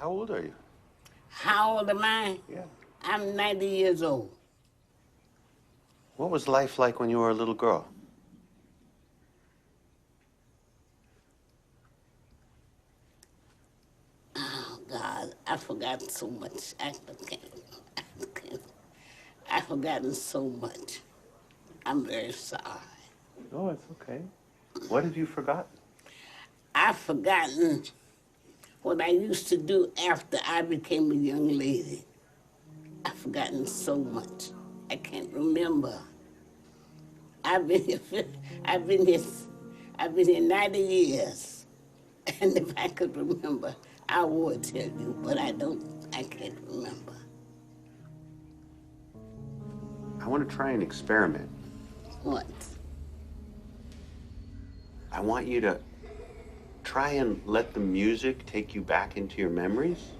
How old are you? How old am I? Yeah. I'm 90 years old. What was life like when you were a little girl? Oh, God, I've forgotten so much. I've forgotten so much. I'm very sorry. No, it's okay. What have you forgotten? I've forgotten what I used to do after I became a young lady. I've forgotten so much. I can't remember. I've been here 90 years. And if I could remember, I would tell you, but I can't remember. I want to try an experiment. What? I want you to try and let the music take you back into your memories.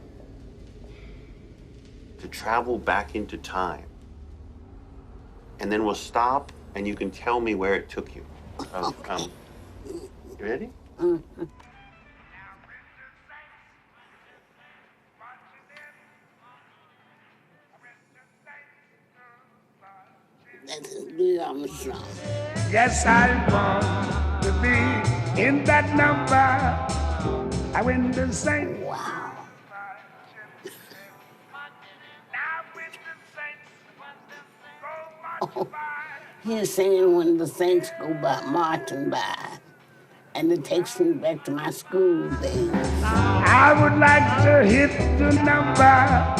To travel back into time. And then we'll stop and you can tell me where it took you. Okay. You ready? Mm-hmm. That's Louis Armstrong. Yes, I want to be in that number. I went to St. Wow. Oh, he's singing when the saints go by, marching by. And it takes me back to my school days. I would like to hit the number.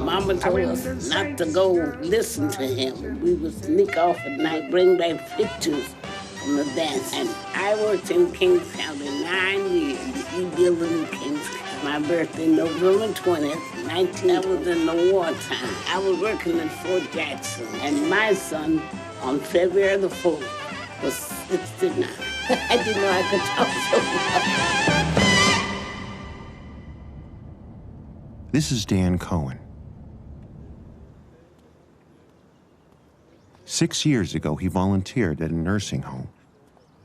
Mama told us not to go listen to him. We would sneak off at night, bring back pictures from the dance. And I worked in Kings County 9 years. He building in Kings County. My birthday, November 20th, 19. I was in the wartime. I was working at Fort Jackson. And my son, on February the 4th, was 69. I didn't know I could talk so much. This is Dan Cohen. 6 years ago, he volunteered at a nursing home,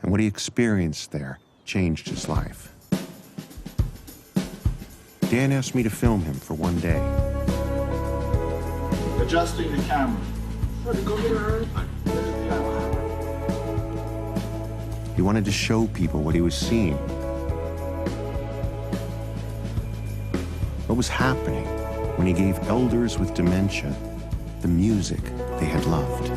and what he experienced there changed his life. Dan asked me to film him for one day. Adjusting the camera. He wanted to show people what he was seeing. What was happening when he gave elders with dementia the music they had loved.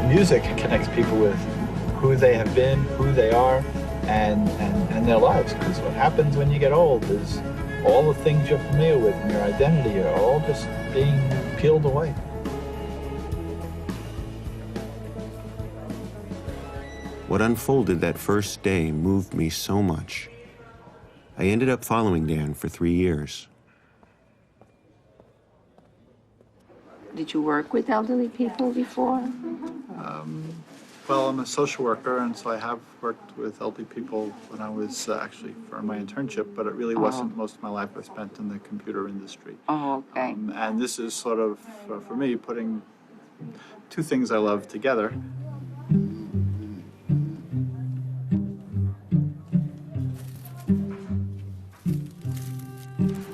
Music connects people with who they have been, who they are, and their lives. Because what happens when you get old is all the things you're familiar with and your identity are all just being peeled away. What unfolded that first day moved me so much. I ended up following Dan for 3 years. Did you work with elderly people before? Well, I'm a social worker, and so I have worked with elderly people when I was actually for my internship, but it really wasn't. Most of my life I spent in the computer industry. Oh, okay. And this is sort of, for me, putting two things I love together.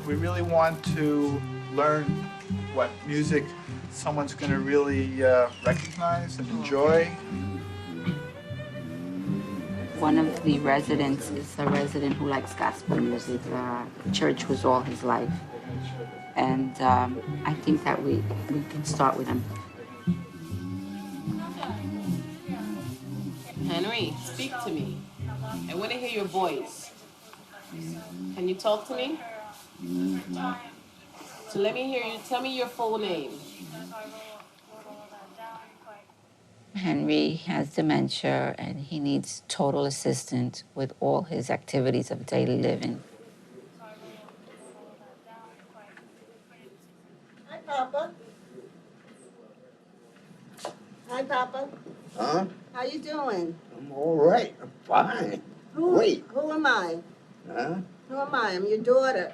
We really want to learn what music someone's going to really recognize and enjoy. One of the residents is a resident who likes gospel music. Church was all his life. And I think that we can start with him. Henry, speak to me. I want to hear your voice. Can you talk to me? So let me hear you. Tell me your full name. Henry has dementia and he needs total assistance with all his activities of daily living. Hi, Papa. Hi, Papa. Huh? How you doing? I'm all right. I'm fine. Wait. Who am I? Huh? Who am I? I'm your daughter.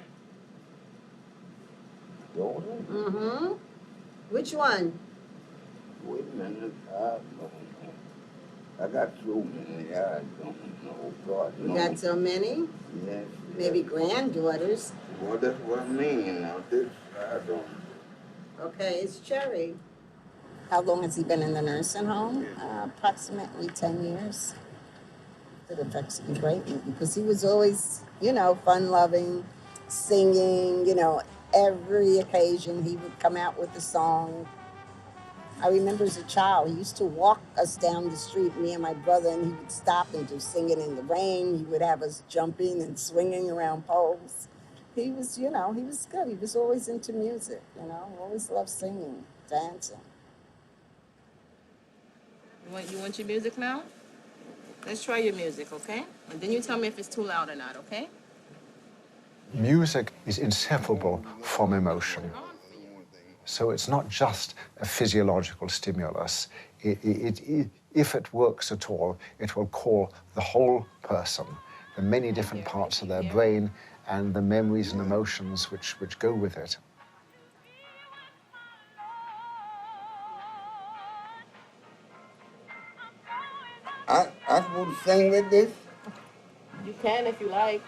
Daughter? Mm-hmm. Which one? Wait a minute. I don't know. I got so many. I don't know. God You knows. got so many? Yes. Maybe granddaughters. Well, that's what I mean. Now, this, I don't. Okay, it's Cherry. How long has he been in the nursing home? Approximately 10 years. It affects me greatly because he was always, fun-loving, singing, every occasion he would come out with a song. I remember as a child, he used to walk us down the street, me and my brother, and he would stop and do Singing in the Rain. He would have us jumping and swinging around poles. He was, he was good. He was always into music, always loved singing, dancing. You want your music now? Let's try your music, okay? And then you tell me if it's too loud or not, okay? Music is inseparable from emotion. So it's not just a physiological stimulus. If it works at all, it will call the whole person, the many different parts of their brain and the memories and emotions which go with it. I supposed to sing with this? You can if you like.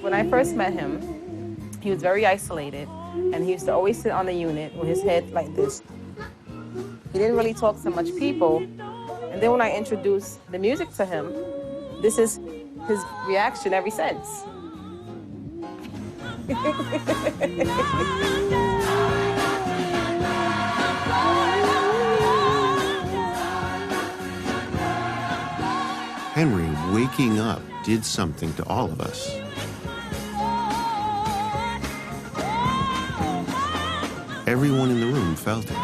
When I first met him, he was very isolated, and he used to always sit on the unit with his head like this. He didn't really talk to much people, and then when I introduced the music to him, this is his reaction ever since. Henry waking up did something to all of us. Everyone in the room felt it.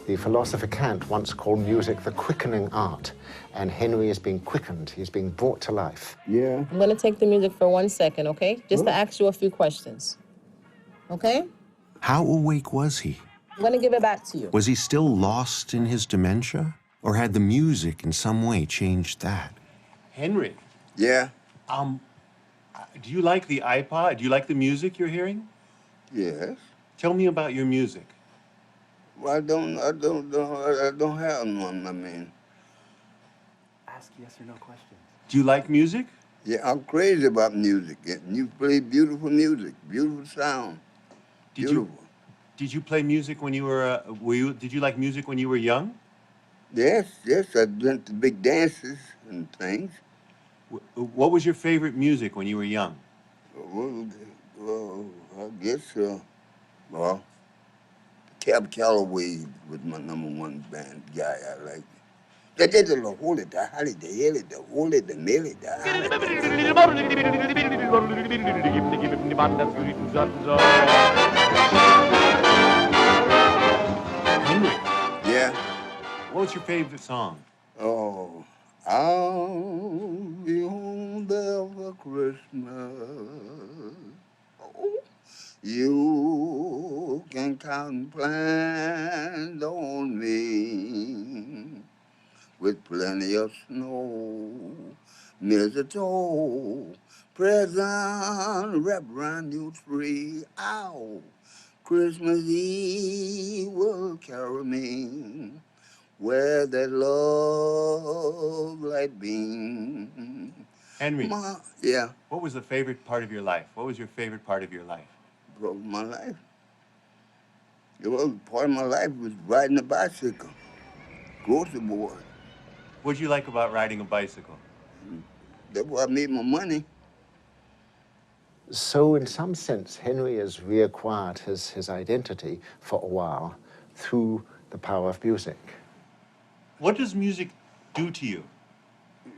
The philosopher Kant once called music the quickening art, and Henry is being quickened, he's being brought to life. Yeah. I'm gonna take the music for 1 second, okay? Just to ask you a few questions. Okay? How awake was he? I'm gonna give it back to you. Was he still lost in his dementia? Or had the music in some way changed that? Henry, Yeah. do you like the iPod? Do you like the music you're hearing? Yes. Tell me about your music. Well, I don't have none, I mean. Ask yes or no questions. Do you like music? Yeah, I'm crazy about music. You play beautiful music, beautiful sound. Beautiful. Did you play music when you were, did you like music when you were young? Yes, I went to big dances and things. What was your favorite music when you were young? Well, I guess, Cab Calloway was my #1 band guy I liked. They did the holy, the holly, the hilly, the holy, the milly, the Henry, Yeah. what was your favorite song? Oh, I'll be home there for Christmas. Oh, you can count and plan on me with plenty of snow, mistletoe, present wrapped around your tree. Ow, Christmas Eve will carry me where that love light beam. Henry, Yeah, what was the favorite part of your life? What was your favorite part of your life? bro, my life. It was part of my life was riding a bicycle, grocery boy. What did you like about riding a bicycle? That's where I made my money. So in some sense, Henry has reacquired his identity for a while through the power of music. What does music do to you?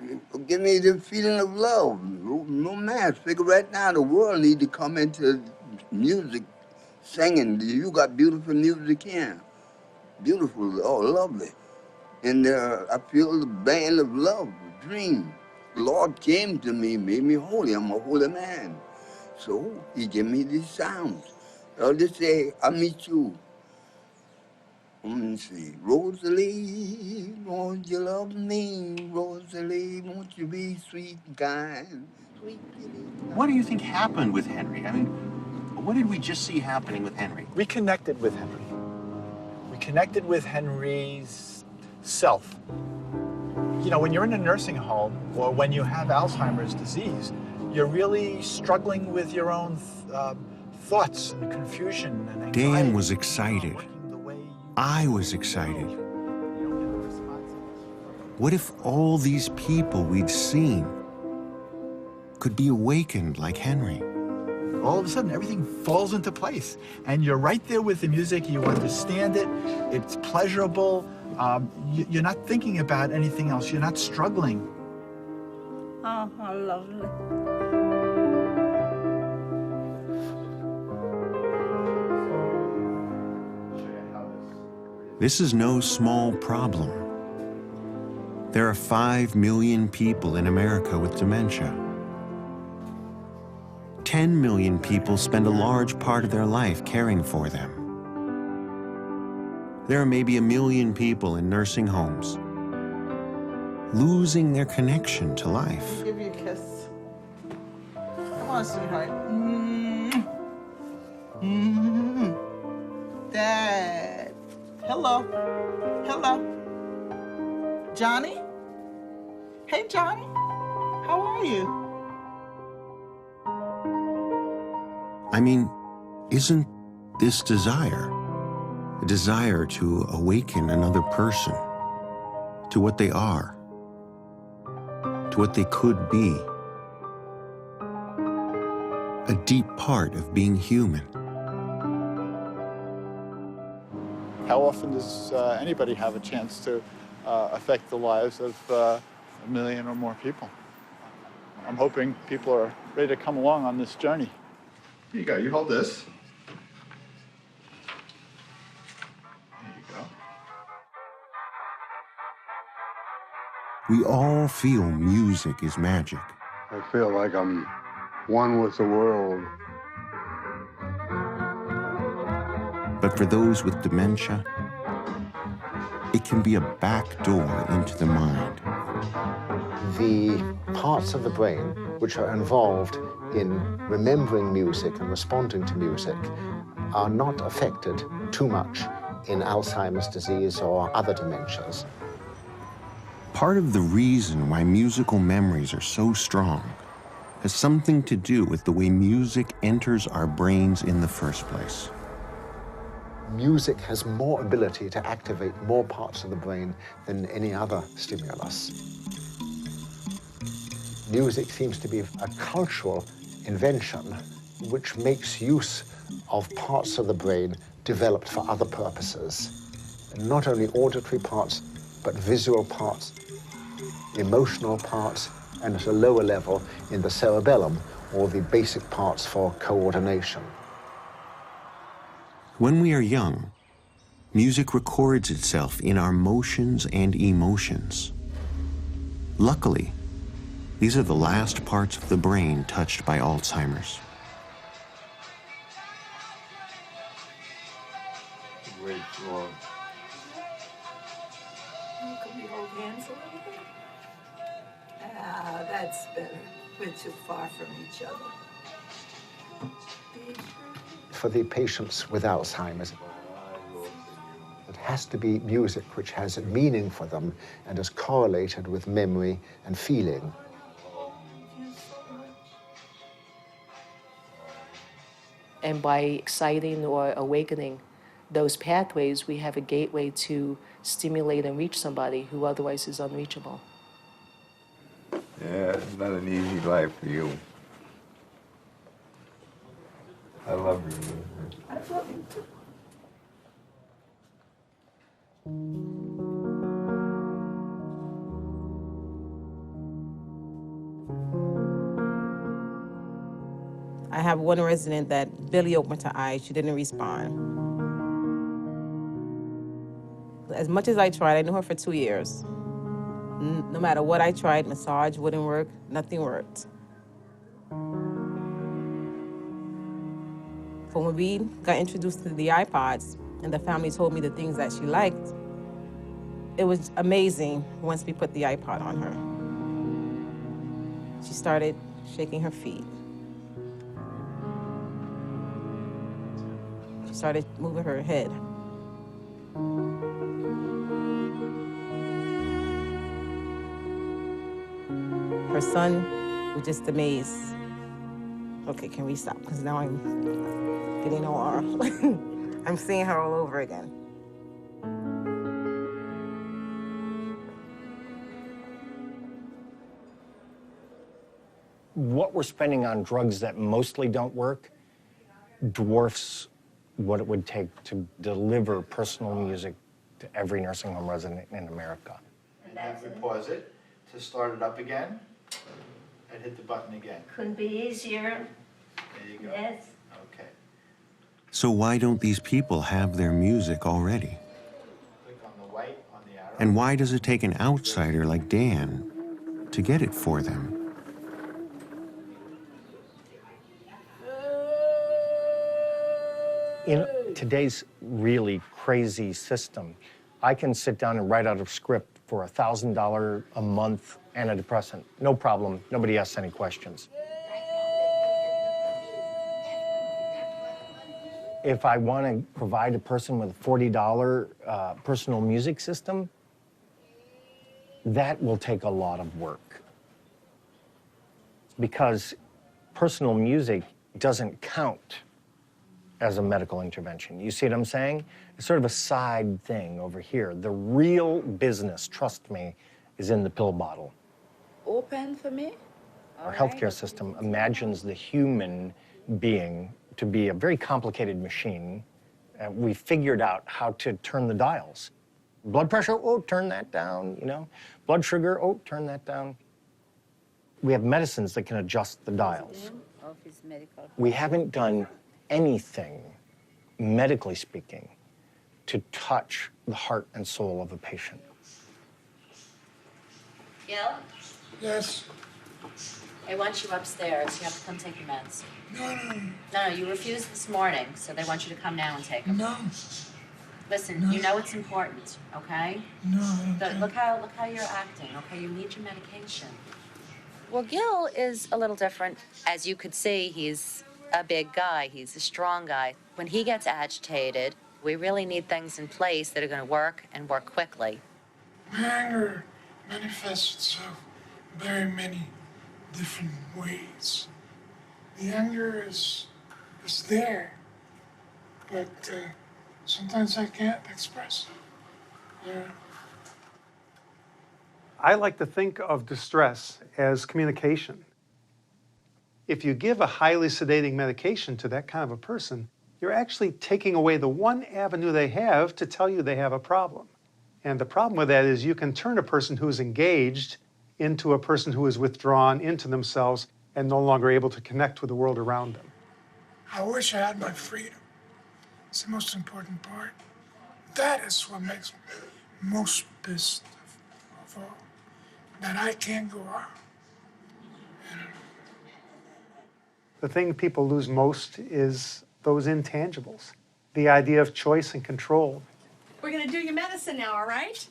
It give me the feeling of love. No man, figure right now the world need to come into music, singing. You got beautiful music here. Beautiful, oh, lovely. And I feel the band of love, dream. The Lord came to me, made me holy. I'm a holy man. So he gave me these sounds. I'll just say, I meet you. Let me see. Rosalie, won't you love me? Rosalie, won't you be sweet and kind? Sweet kitty. What do you think happened with Henry? I mean, what did we just see happening with Henry? We connected with Henry. We connected with Henry's self. You know, when you're in a nursing home or when you have Alzheimer's disease, you're really struggling with your own thoughts and confusion and anxiety. Dan was excited. I was excited. What if all these people we'd seen could be awakened like Henry? All of a sudden, everything falls into place. And you're right there with the music. You understand it. It's pleasurable. You're not thinking about anything else. You're not struggling. Oh, how lovely. This is no small problem. There are 5 million people in America with dementia. 10 million people spend a large part of their life caring for them. There are maybe 1 million people in nursing homes losing their connection to life. Give you a kiss. Come on, sweetheart. Dad. Hello. Hello. Johnny? Hey, Johnny. How are you? I mean, isn't this desire a desire to awaken another person to what they are, to what they could be, a deep part of being human? How often does anybody have a chance to affect the lives of 1 million or more people? I'm hoping people are ready to come along on this journey. Here you go. You hold this. There you go. We all feel music is magic. I feel like I'm one with the world. But for those with dementia, it can be a back door into the mind. The parts of the brain which are involved in remembering music and responding to music are not affected too much in Alzheimer's disease or other dementias. Part of the reason why musical memories are so strong has something to do with the way music enters our brains in the first place. Music has more ability to activate more parts of the brain than any other stimulus. Music seems to be a cultural invention which makes use of parts of the brain developed for other purposes. And not only auditory parts, but visual parts, emotional parts, and at a lower level in the cerebellum, or the basic parts for coordination. When we are young, music records itself in our motions and emotions. Luckily, these are the last parts of the brain touched by Alzheimer's. Great job. Can we hold hands a little bit? Ah, that's better. We're too far from each other. For the patients with Alzheimer's, it has to be music which has a meaning for them and is correlated with memory and feeling. And by exciting or awakening those pathways, we have a gateway to stimulate and reach somebody who otherwise is unreachable. Yeah, it's not an easy life for you. I love you. I love you too. I have one resident that barely opened her eyes. She didn't respond. As much as I tried, I knew her for 2 years. No matter what I tried, massage wouldn't work, nothing worked. So when we got introduced to the iPods and the family told me the things that she liked, it was amazing once we put the iPod on her. She started shaking her feet. She started moving her head. Her son was just amazed. Okay, can we stop? Because now I'm getting all I'm seeing her all over again. What we're spending on drugs that mostly don't work dwarfs what it would take to deliver personal music to every nursing home resident in America. And then we pause it to start it up again and hit the button again. Couldn't be easier. There you go. Yes. Okay. So why don't these people have their music already? Click on the white on the arrow. And why does it take an outsider like Dan to get it for them? In today's really crazy system, I can sit down and write out a script for $1,000 a month antidepressant. No problem. Nobody asks any questions. If I want to provide a person with a $40 personal music system, that will take a lot of work. Because personal music doesn't count as a medical intervention. You see what I'm saying? It's sort of a side thing over here. The real business, trust me, is in the pill bottle. Open for me? Our healthcare system imagines the human being to be a very complicated machine. We figured out how to turn the dials. Blood pressure, oh, turn that down, you know? Blood sugar, oh, turn that down. We have medicines that can adjust the dials. We haven't done anything, medically speaking, to touch the heart and soul of a patient. Gil? Yes. They want you upstairs. You have to come take your meds. No. No, you refused this morning, so they want you to come now and take them. No. Listen, you know it's important, okay? No. Look how you're acting, okay? You need your medication. Well, Gil is a little different. As you could see, he's a big guy. He's a strong guy. When he gets agitated, we really need things in place that are going to work and work quickly. Anger manifests itself very many different ways. The anger is there, but sometimes I can't express it. Yeah. I like to think of distress as communication. If you give a highly sedating medication to that kind of a person, you're actually taking away the one avenue they have to tell you they have a problem. And the problem with that is you can turn a person who is engaged into a person who is withdrawn into themselves and no longer able to connect with the world around them. I wish I had my freedom. It's the most important part. That is what makes me most pissed of all. That I can't go out. The thing people lose most is those intangibles, the idea of choice and control. We're going to do your medicine now, all right?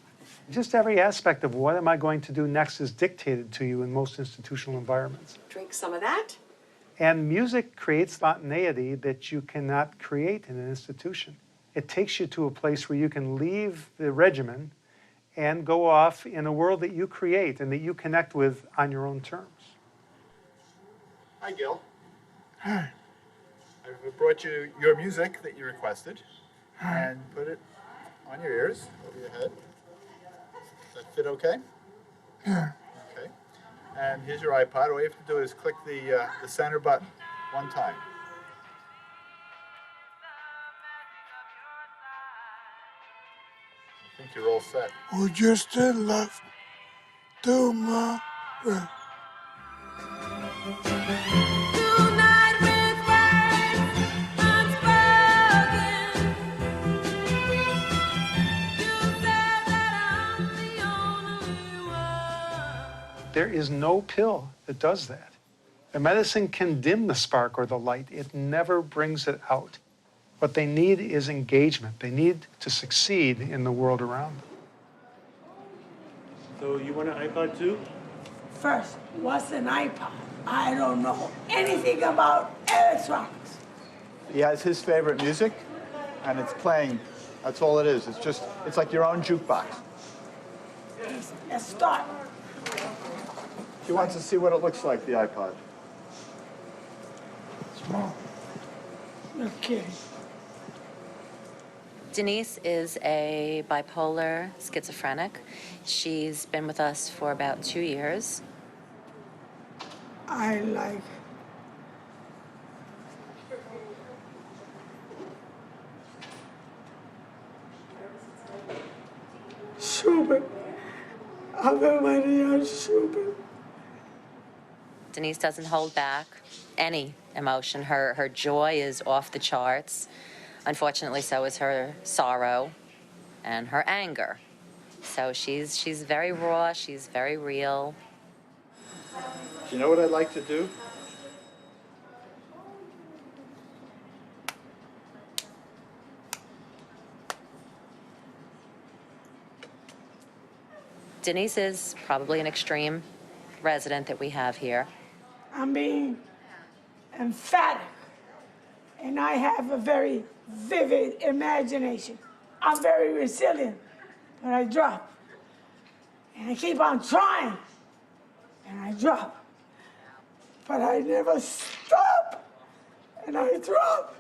Just every aspect of what am I going to do next is dictated to you in most institutional environments. Drink some of that. And music creates spontaneity that you cannot create in an institution. It takes you to a place where you can leave the regimen and go off in a world that you create and that you connect with on your own terms. Hi, Gil. Hi. I've brought you your music that you requested and put it on your ears, over your head. Does that fit okay? Yeah. Okay. And here's your iPod. All you have to do is click the center button one time. I think you're all set. Would you still love tomorrow? There is no pill that does that. The medicine can dim the spark or the light. It never brings it out. What they need is engagement. They need to succeed in the world around them. So you want an iPod too? First, what's an iPod? I don't know anything about electronics. He has his favorite music, and it's playing. That's all it is. It's like your own jukebox. Let's start. She wants to see what it looks like, the iPod. Small. You're kidding. Denise is a bipolar schizophrenic. She's been with us for about 2 years. I like Schubert. Ave Maria Schubert. Denise doesn't hold back any emotion. Her joy is off the charts. Unfortunately, so is her sorrow and her anger. So she's very raw, she's very real. You know what I'd like to do? Denise is probably an extreme resident that we have here. I'm being emphatic, and I have a very vivid imagination. I'm very resilient, but I drop. And I keep on trying, and I drop. But I never stop, and I drop.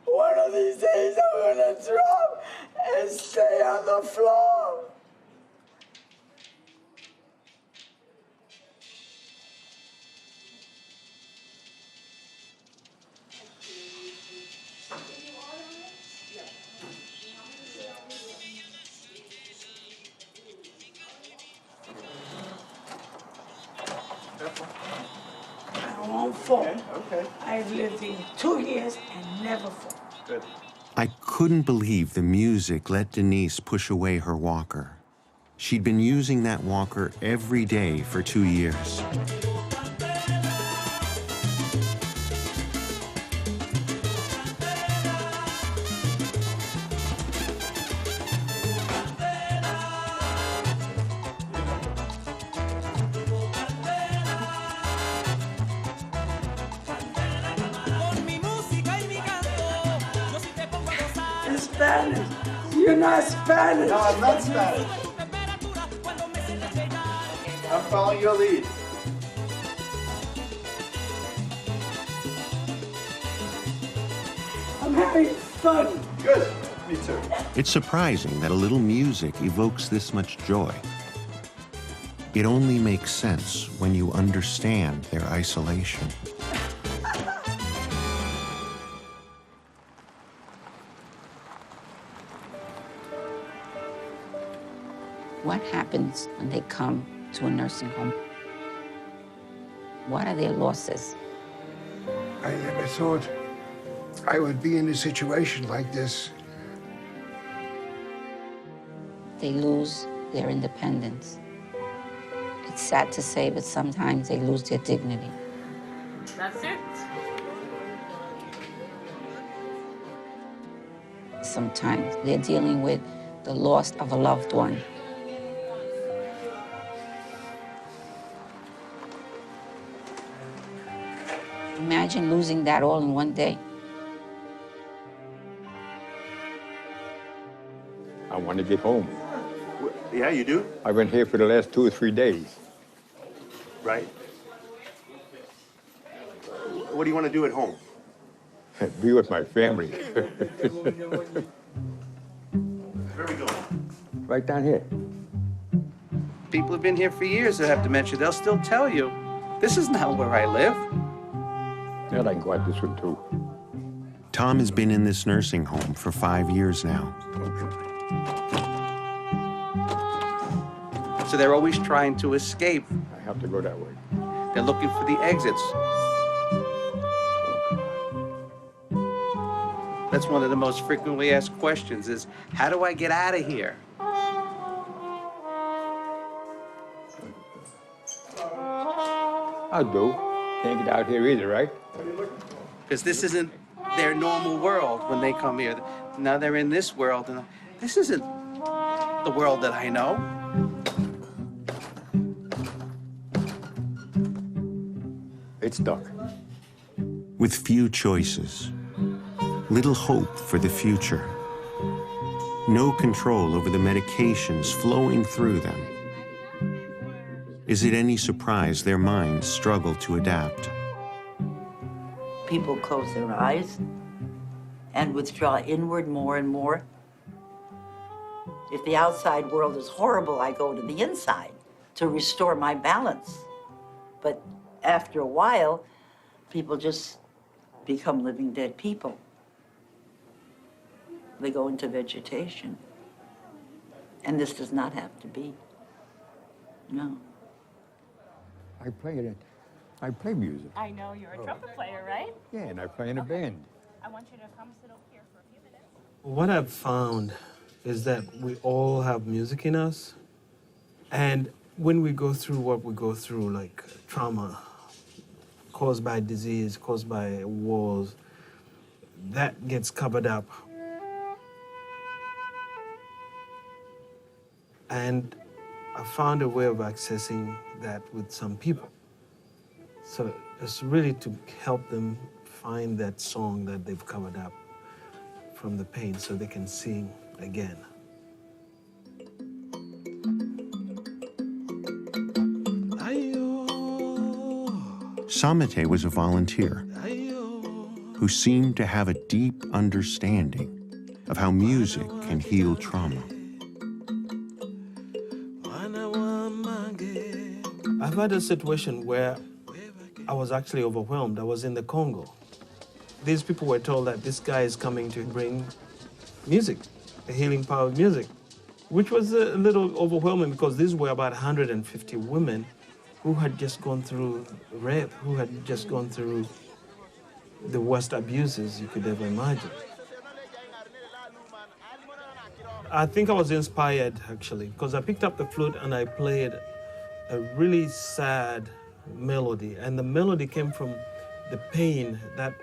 One of these days I'm gonna drop and stay on the floor. I won't fall. Okay. I've lived here 2 years and never fall. Good. I couldn't believe the music let Denise push away her walker. She'd been using that walker every day for 2 years. In Spanish. You're not Spanish. No, I'm not Spanish. I'm following your lead. I'm having fun. Good. Me too. It's surprising that a little music evokes this much joy. It only makes sense when you understand their isolation. What happens when they come to a nursing home? What are their losses? I never thought I would be in a situation like this. They lose their independence. It's sad to say, but sometimes they lose their dignity. That's it. Sometimes they're dealing with the loss of a loved one. Imagine losing that all in one day. I want to get home. Yeah, you do? I've been here for the last 2 or 3 days. Right. What do you want to do at home? Be with my family. Where are we going? Right down here. People who've been here for years that have dementia, they'll still tell you, this is not where I live. Yeah, I can go out this one too. Tom has been in this nursing home for 5 years now. So they're always trying to escape. I have to go that way. They're looking for the exits. That's one of the most frequently asked questions is, how do I get out of here? I do. Can't get out here either, right? Because this isn't their normal world when they come here. Now they're in this world, and this isn't the world that I know. It's stuck. With few choices, little hope for the future, no control over the medications flowing through them. Is it any surprise their minds struggle to adapt? People close their eyes and withdraw inward more and more. If the outside world is horrible, I go to the inside to restore my balance. But after a while, people just become living dead people. They go into vegetation. And this does not have to be. No. I play music. I know you're a trumpet player, right? Yeah, and I play in a band. I want you to come sit over here for a few minutes. What I've found is that we all have music in us. And when we go through what we go through, like trauma caused by disease, caused by wars, that gets covered up. And I found a way of accessing that with some people. So it's really to help them find that song that they've covered up from the pain so they can sing again. Samete was a volunteer who seemed to have a deep understanding of how music can heal trauma. I've had a situation where I was actually overwhelmed. I was in the Congo. These people were told that this guy is coming to bring music, the healing power of music, which was a little overwhelming because these were about 150 women who had just gone through rape, who had just gone through the worst abuses you could ever imagine. I think I was inspired, actually, because I picked up the flute and I played a really sad melody. And the melody came from the pain that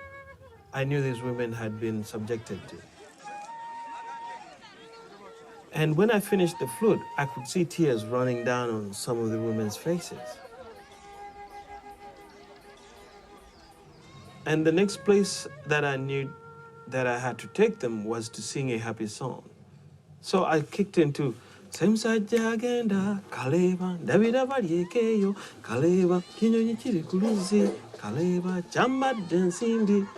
I knew these women had been subjected to. And when I finished the flute, I could see tears running down on some of the women's faces. And the next place that I knew that I had to take them was to sing a happy song. So I kicked into Semsajja agenda kaleba Davida balyekeyo kaleba kinyonyi kiri ku luzzi kaleba kyambadde ensimbi.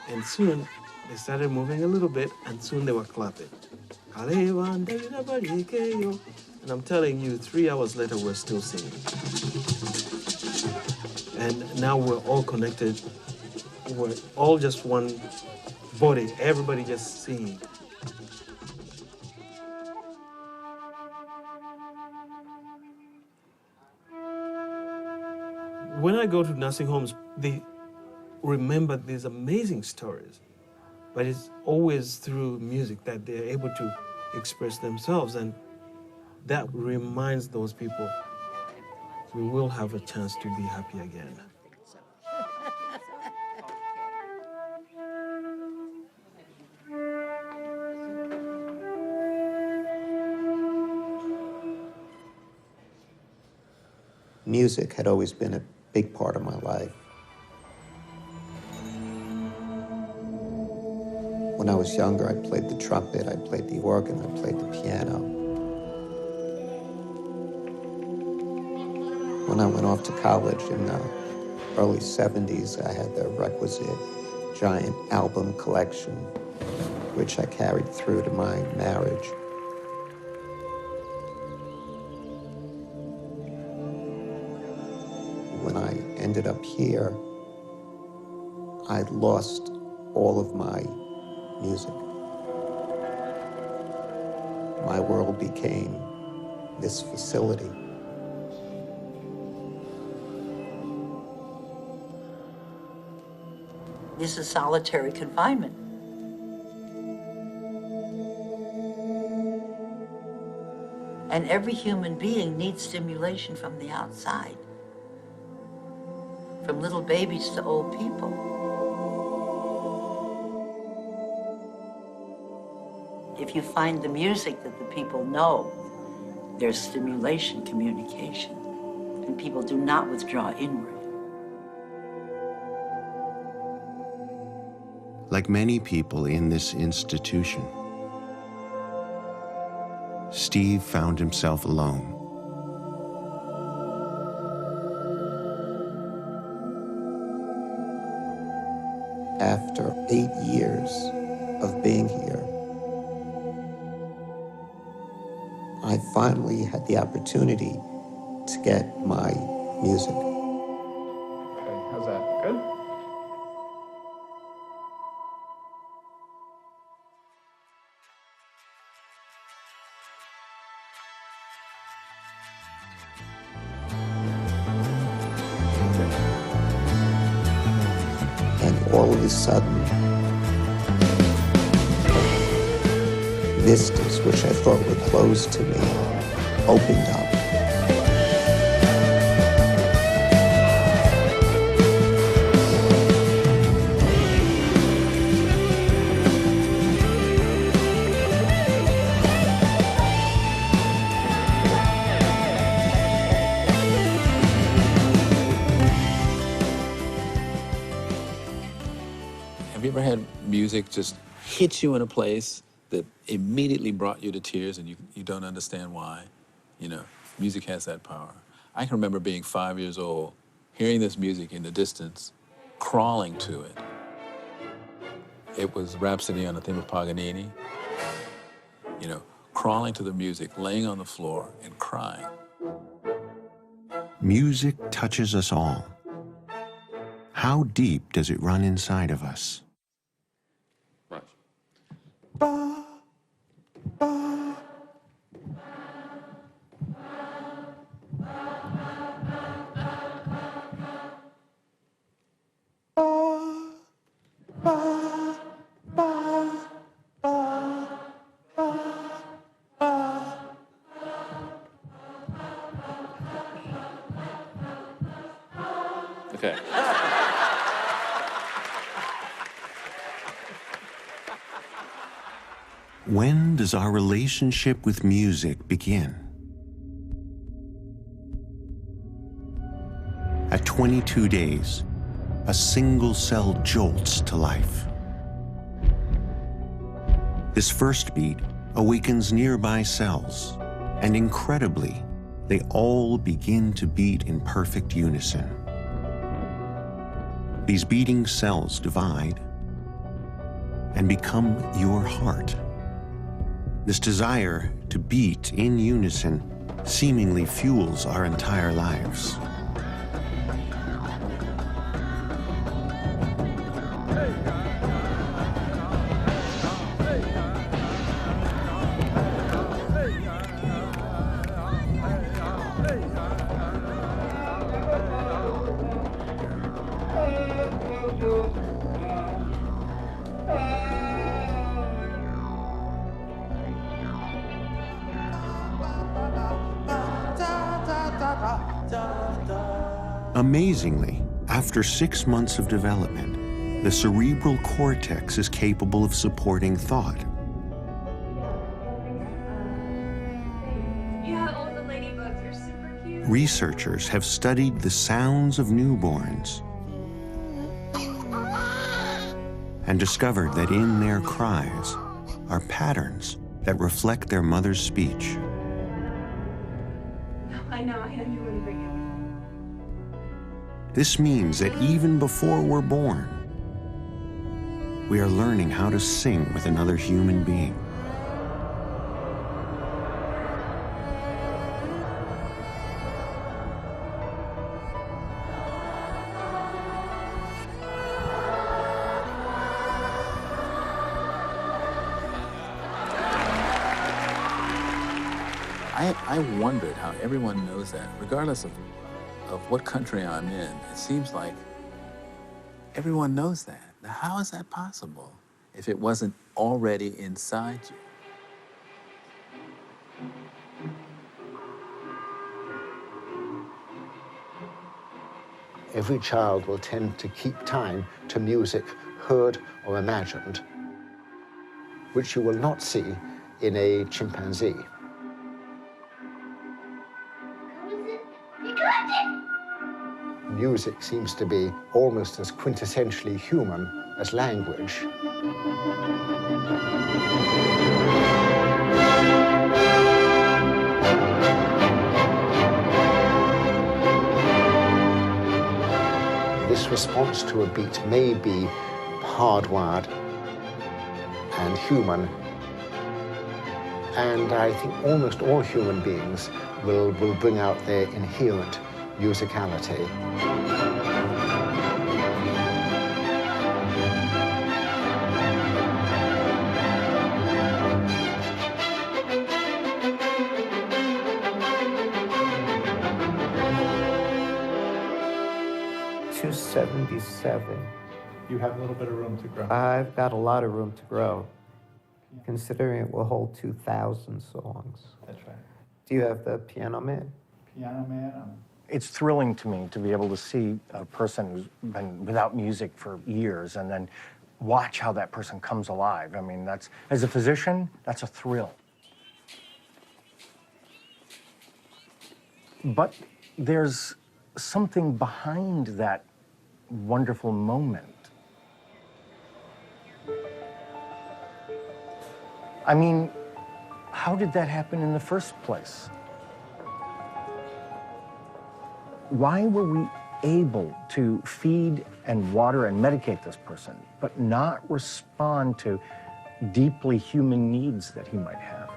And soon they started moving a little bit and soon they were clapping. Kaleba Davida balyekeyo. And I'm telling you, 3 hours later we're still singing. And now we're all connected. We're all just one body, everybody just singing. When I go to nursing homes, they remember these amazing stories, but it's always through music that they're able to express themselves, and that reminds those people we will have a chance to be happy again. Music had always been a big part of my life. When I was younger, I played the trumpet, I played the organ, I played the piano. When I went off to college in the early 70s, I had the requisite giant album collection, which I carried through to my marriage. When I ended up here, I lost all of my music. My world became this facility. This is solitary confinement. And every human being needs stimulation from the outside, from little babies to old people. If you find the music that the people know, there's stimulation, communication, and people do not withdraw inward. Like many people in this institution, Steve found himself alone. After 8 years of being here, I finally had the opportunity to get my music. Okay, how's that? Good? And all of a sudden, vistas which I thought were closed to me opened up. Have you ever had music just hit you in a place that immediately brought you to tears and you don't understand why? You know, music has that power. I can remember being 5 years old, hearing this music in the distance, crawling to it. It was Rhapsody on the theme of Paganini. You know, crawling to the music, laying on the floor and crying. Music touches us all. How deep does it run inside of us? Okay. When does our relationship with music begin? At 22 days, a single cell jolts to life. This first beat awakens nearby cells, and incredibly, they all begin to beat in perfect unison. These beating cells divide and become your heart. This desire to beat in unison seemingly fuels our entire lives. Amazingly, after 6 months of development, the cerebral cortex is capable of supporting thought. Yeah, all the ladybugs are super cute. Researchers have studied the sounds of newborns and discovered that in their cries are patterns that reflect their mother's speech. I know you wouldn't bring it. This means that even before we're born, we are learning how to sing with another human being. I wondered how everyone knows that, regardless of what country I'm in. It seems like everyone knows that. Now, how is that possible if it wasn't already inside you? Every child will tend to keep time to music heard or imagined, which you will not see in a chimpanzee. Music seems to be almost as quintessentially human as language. This response to a beat may be hardwired and human, and I think almost all human beings will bring out their inherent musicality. $277. You have a little bit of room to grow. I've got a lot of room to grow, considering it will hold 2,000 songs. That's right. Do you have the Piano Man? Piano Man? It's thrilling to me to be able to see a person who's been without music for years and then watch how that person comes alive. I mean, that's, as a physician, that's a thrill. But there's something behind that wonderful moment. I mean, how did that happen in the first place? Why were we able to feed and water and medicate this person, but not respond to deeply human needs that he might have?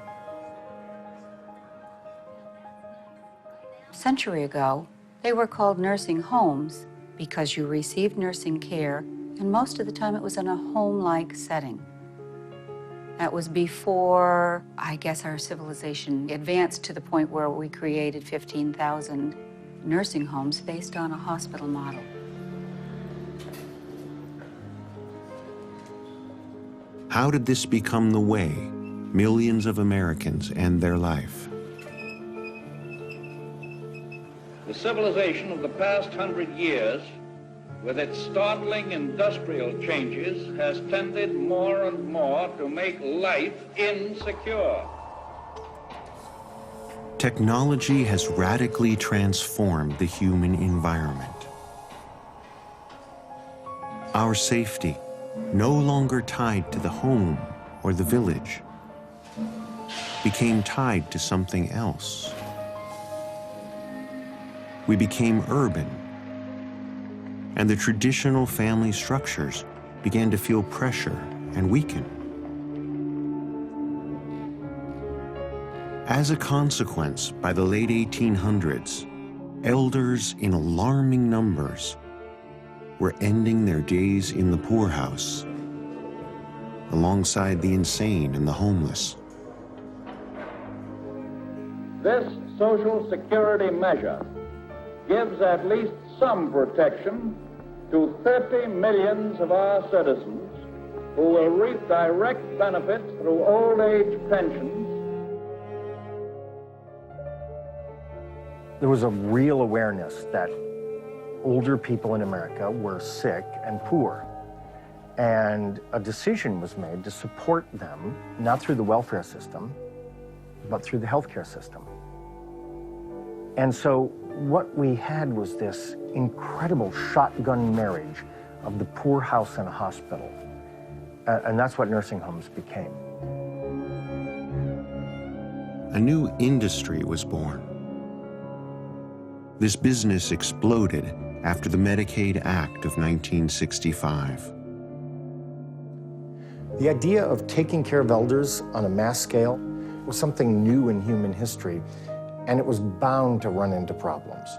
A century ago, they were called nursing homes because you received nursing care, and most of the time it was in a home-like setting. That was before, I guess, our civilization advanced to the point where we created 15,000 nursing homes based on a hospital model. How did this become the way millions of Americans end their life? The civilization of the past 100 years, with its startling industrial changes, has tended more and more to make life insecure. Technology has radically transformed the human environment. Our safety, no longer tied to the home or the village, became tied to something else. We became urban, and the traditional family structures began to feel pressure and weaken. As a consequence, by the late 1800s, elders in alarming numbers were ending their days in the poorhouse, alongside the insane and the homeless. This social security measure gives at least some protection to 30 millions of our citizens who will reap direct benefits through old age pensions. There was a real awareness that older people in America were sick and poor. And a decision was made to support them, not through the welfare system, but through the healthcare system. And so what we had was this incredible shotgun marriage of the poorhouse and a hospital. And that's what nursing homes became. A new industry was born. This business exploded after the Medicaid Act of 1965. The idea of taking care of elders on a mass scale was something new in human history, and it was bound to run into problems.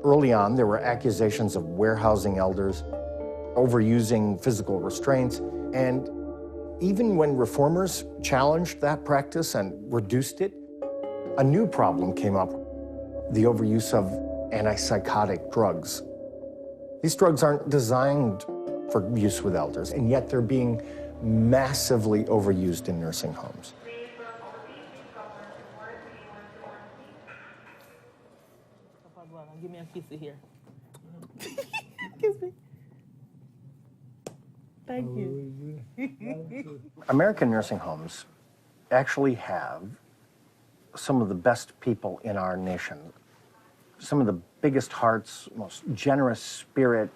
Early on, there were accusations of warehousing elders, overusing physical restraints, and even when reformers challenged that practice and reduced it, a new problem came up, the overuse of antipsychotic drugs. These drugs aren't designed for use with elders, and yet they're being massively overused in nursing homes. Give me a kiss here. Kiss me. Thank you. American nursing homes actually have some of the best people in our nation. Some of the biggest hearts, most generous spirit,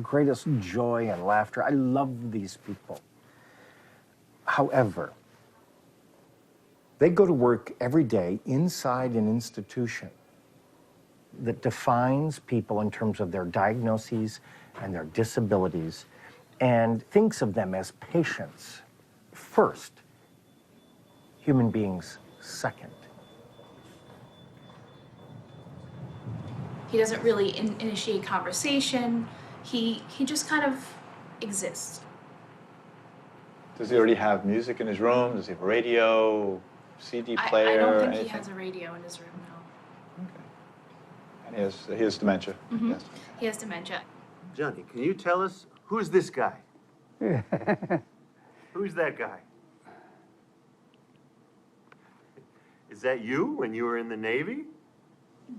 greatest joy and laughter. I love these people. However, they go to work every day inside an institution that defines people in terms of their diagnoses and their disabilities and thinks of them as patients first, human beings second. He doesn't really initiate conversation. He just kind of exists. Does he already have music in his room? Does he have a radio, CD player? I don't think anything? he has a radio in his room, no. And he has dementia. Mhm. Yes. He has dementia. Johnny, can you tell us who's this guy? Who's that guy? Is that you when you were in the Navy?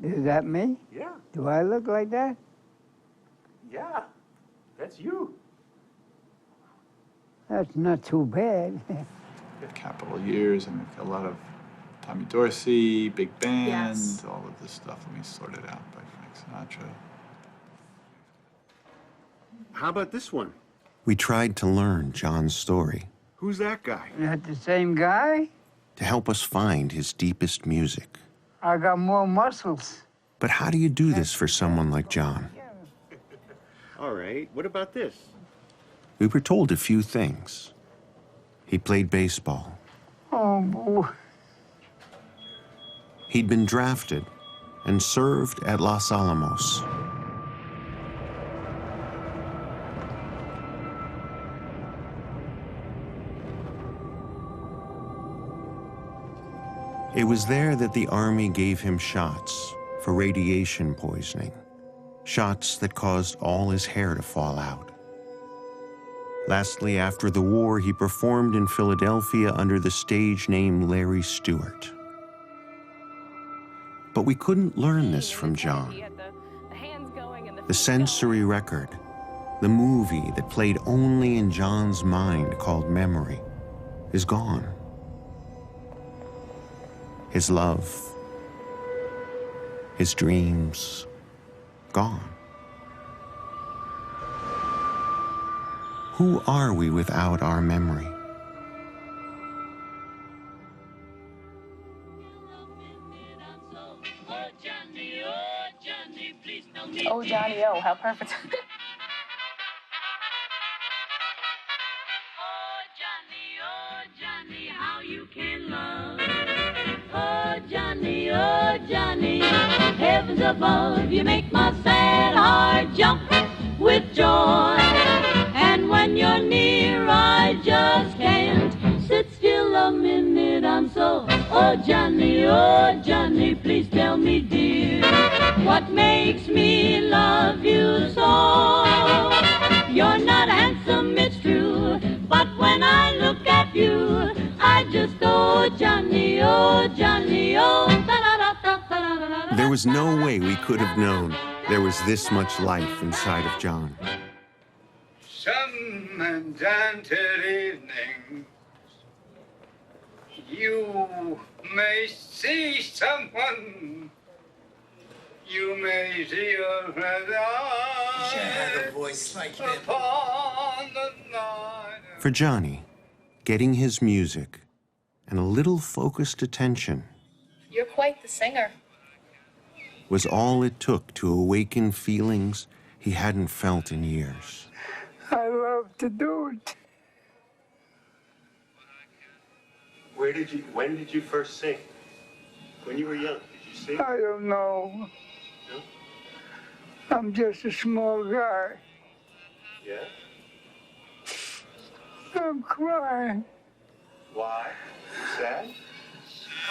Is that me? Yeah. Do I look like that? Yeah, that's you. That's not too bad. Capital years and a lot of Tommy Dorsey, big band, Yes. all of this stuff. Let me sort it out by Frank Sinatra. How about this one? We tried to learn John's story Who's that guy? Not the same guy? to help us find his deepest music. I got more muscles. But how do you do this for someone like John? All right, what about this? We were told a few things. He played baseball. Oh, boy. He'd been drafted and served at Los Alamos. It was there that the Army gave him shots for radiation poisoning, shots that caused all his hair to fall out. Lastly, after the war, he performed in Philadelphia under the stage name Larry Stewart. But we couldn't learn this from John. The sensory record, the movie that played only in John's mind called Memory, is gone. His love, his dreams, gone. Who are we without our memory? Oh, Johnny, oh, how perfect. Oh, Johnny, heavens above, you make my sad heart jump with joy. And when you're near, I just can't sit still a minute. I'm so, oh, Johnny, please tell me, dear, what makes me love you so? You're not handsome, it's true, but when I look at you, I just, oh, Johnny, oh, da-da-da-da-da-da-da-da. There was no way we could have known there was this much life inside of John. Some enchanted evening, you may see someone, you may see a friend. You should have a voice like him. Upon the For Johnny, getting his music and a little focused attention You're quite the singer. was all it took to awaken feelings he hadn't felt in years. I love to do it. When did you first sing? When you were young, did you sing? I don't know. No? I'm just a small guy. Yeah? I'm crying. Why? Sad?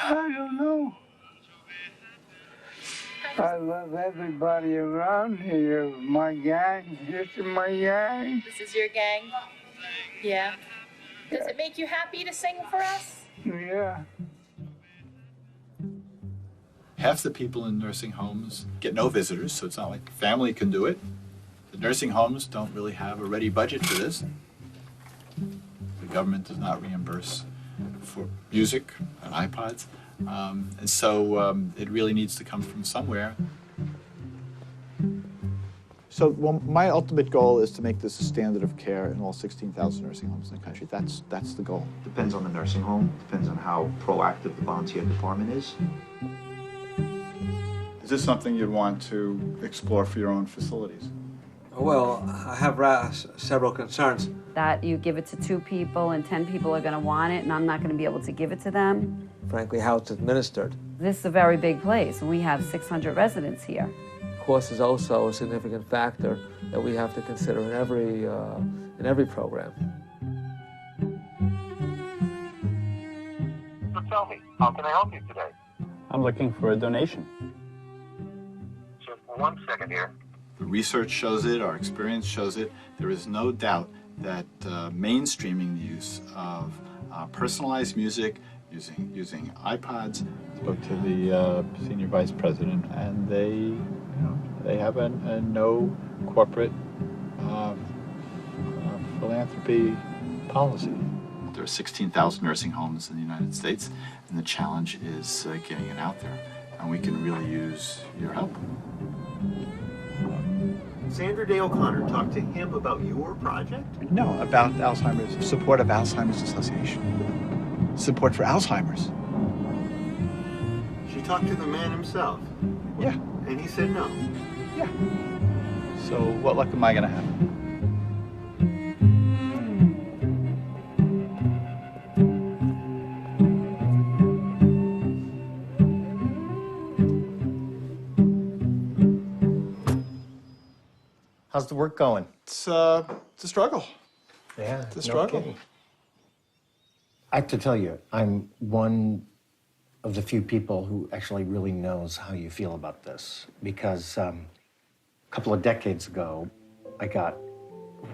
I don't know. I love everybody around here. My gang. This is my gang. This is your gang? Yeah. Does it make you happy to sing for us? Yeah. Half the people in nursing homes get no visitors, so it's not like family can do it. The nursing homes don't really have a ready budget for this. The government does not reimburse for music and iPods. And so it really needs to come from somewhere. So, well, my ultimate goal is to make this a standard of care in all 16,000 nursing homes in the country. That's the goal. Depends on the nursing home, depends on how proactive the volunteer department is. Is this something you'd want to explore for your own facilities? Well, I have several concerns. That you give it to 2 people and 10 people are going to want it, and I'm not going to be able to give it to them. Frankly, how it's administered. This is a very big place, and we have 600 residents here. Cost is also a significant factor that we have to consider in every program. So tell me, how can I help you today? I'm looking for a donation. Just 1 second here. The research shows it, our experience shows it. There is no doubt that mainstreaming the use of personalized music, using iPods. I spoke to the senior vice president, and they have a no corporate philanthropy policy. There are 16,000 nursing homes in the United States, and the challenge is getting it out there. And we can really use your help. Sandra Day O'Connor talked to him about your project? No, about Alzheimer's, support of Alzheimer's Association. Support for Alzheimer's. She talked to the man himself? Yeah. And he said no? Yeah. So what luck am I gonna have? How's the work going? It's a struggle. Yeah, it's a struggle. kidding. I have to tell you, I'm one of the few people who actually really knows how you feel about this. Because a couple of decades ago, I got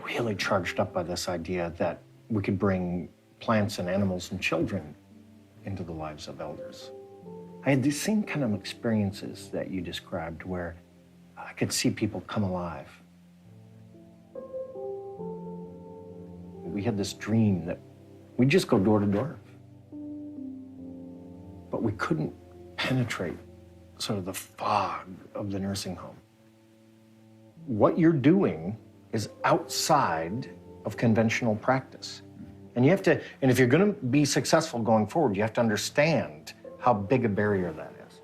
really charged up by this idea that we could bring plants and animals and children into the lives of elders. I had these same kind of experiences that you described where I could see people come alive. We had this dream that we'd just go door to door. But we couldn't penetrate sort of the fog of the nursing home. What you're doing is outside of conventional practice. And you have to, and if you're gonna be successful going forward, you have to understand how big a barrier that is.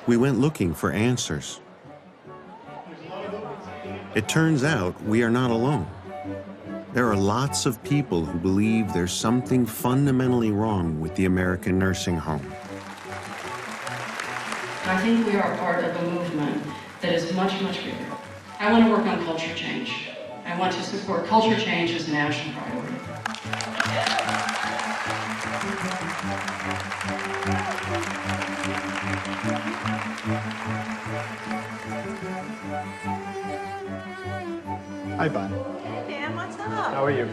We went looking for answers. It turns out we are not alone. There are lots of people who believe there's something fundamentally wrong with the American nursing home. I think we are part of a movement that is much, much bigger. I want to work on culture change. I want to support culture change as a national priority. Hi, Bonnie. Dan, what's up? How are you?